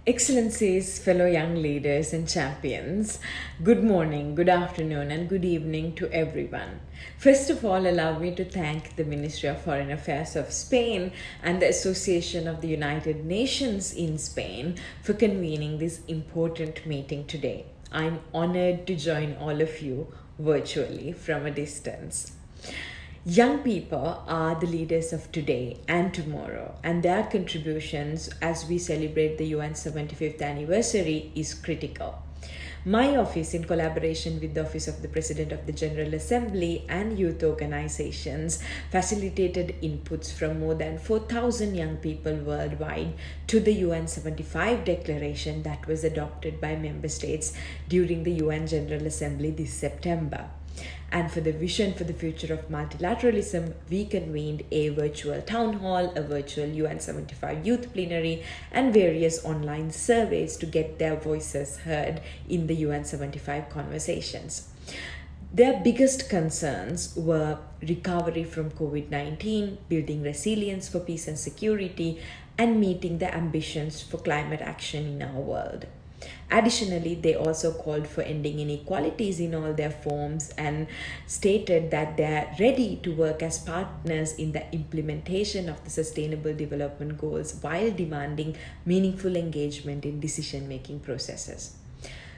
Excellencies, fellow young leaders and champions, good morning, good afternoon, and good evening to everyone. First of all, allow me to thank the Ministry of Foreign Affairs of Spain and the Association of the United Nations in Spain for convening this important meeting today. I'm honored to join all of you virtually from a distance. Young people are the leaders of today and tomorrow, and their contributions as we celebrate the UN 75th anniversary is critical. My office, in collaboration with the Office of the President of the General Assembly and youth organizations, facilitated inputs from more than 4,000 young people worldwide to the UN 75 declaration that was adopted by member states during the UN General Assembly this September. And for the vision for the future of multilateralism, we convened a virtual town hall, a virtual UN 75 youth plenary, and various online surveys to get their voices heard in the UN 75 conversations. Their biggest concerns were recovery from COVID-19, building resilience for peace and security, and meeting the ambitions for climate action in our world. Additionally, they also called for ending inequalities in all their forms and stated that they are ready to work as partners in the implementation of the Sustainable Development Goals while demanding meaningful engagement in decision-making processes.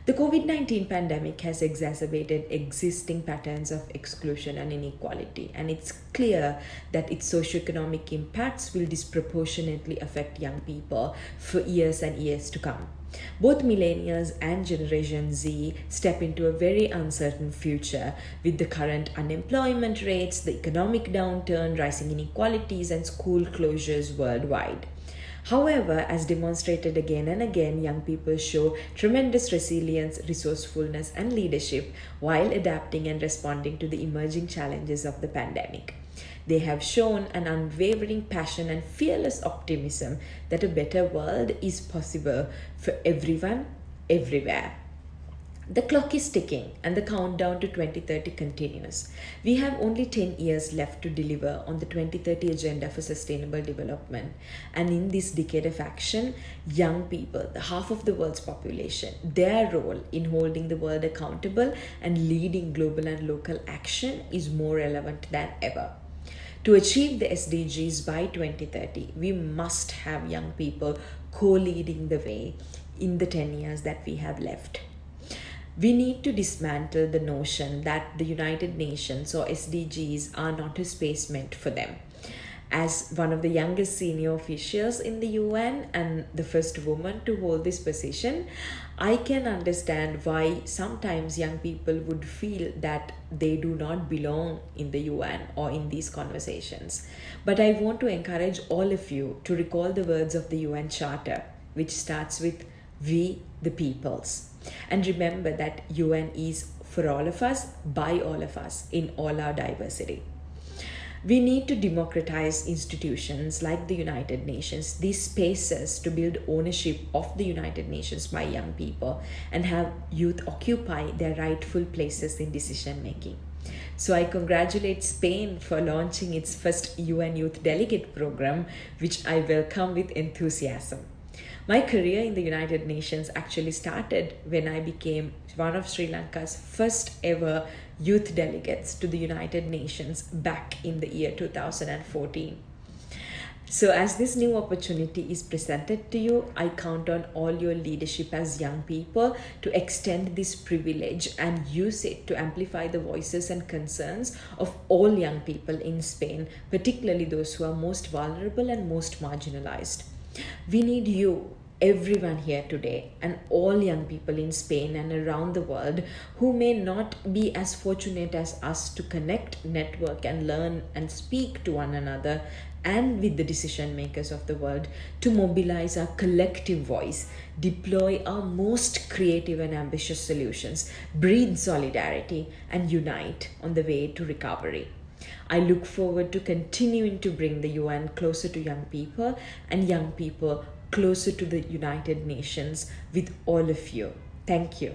The COVID-19 pandemic has exacerbated existing patterns of exclusion and inequality, and it's clear that its socioeconomic impacts will disproportionately affect young people for years and years to come. Both millennials and Generation Z step into a very uncertain future with the current unemployment rates, the economic downturn, rising inequalities, and school closures worldwide. However, as demonstrated again and again, young people show tremendous resilience, resourcefulness, and leadership while adapting and responding to the emerging challenges of the pandemic. They have shown an unwavering passion and fearless optimism that a better world is possible for everyone, everywhere. The clock is ticking and the countdown to 2030 continues. We have only 10 years left to deliver on the 2030 Agenda for Sustainable Development. And in this decade of action, young people, the half of the world's population, their role in holding the world accountable and leading global and local action is more relevant than ever. To achieve the SDGs by 2030, we must have young people co-leading the way in the 10 years that we have left. We need to dismantle the notion that the United Nations or SDGs are not a space meant for them. As one of the youngest senior officials in the UN and the first woman to hold this position, I can understand why sometimes young people would feel that they do not belong in the UN or in these conversations. But I want to encourage all of you to recall the words of the UN Charter, which starts with "We the peoples." And remember that UN is for all of us, by all of us, in all our diversity. We need to democratize institutions like the United Nations, these spaces to build ownership of the United Nations by young people and have youth occupy their rightful places in decision making. So I congratulate Spain for launching its first UN Youth Delegate program, which I welcome with enthusiasm. My career in the United Nations actually started when I became one of Sri Lanka's first ever youth delegates to the United Nations back in the year 2014. So as this new opportunity is presented to you, I count on all your leadership as young people to extend this privilege and use it to amplify the voices and concerns of all young people in Spain, particularly those who are most vulnerable and most marginalized. We need you, everyone here today, and all young people in Spain and around the world who may not be as fortunate as us to connect, network, and learn and speak to one another and with the decision makers of the world, to mobilize our collective voice, deploy our most creative and ambitious solutions, breathe solidarity, and unite on the way to recovery. I look forward to continuing to bring the UN closer to young people and young people closer to the United Nations with all of you. Thank you.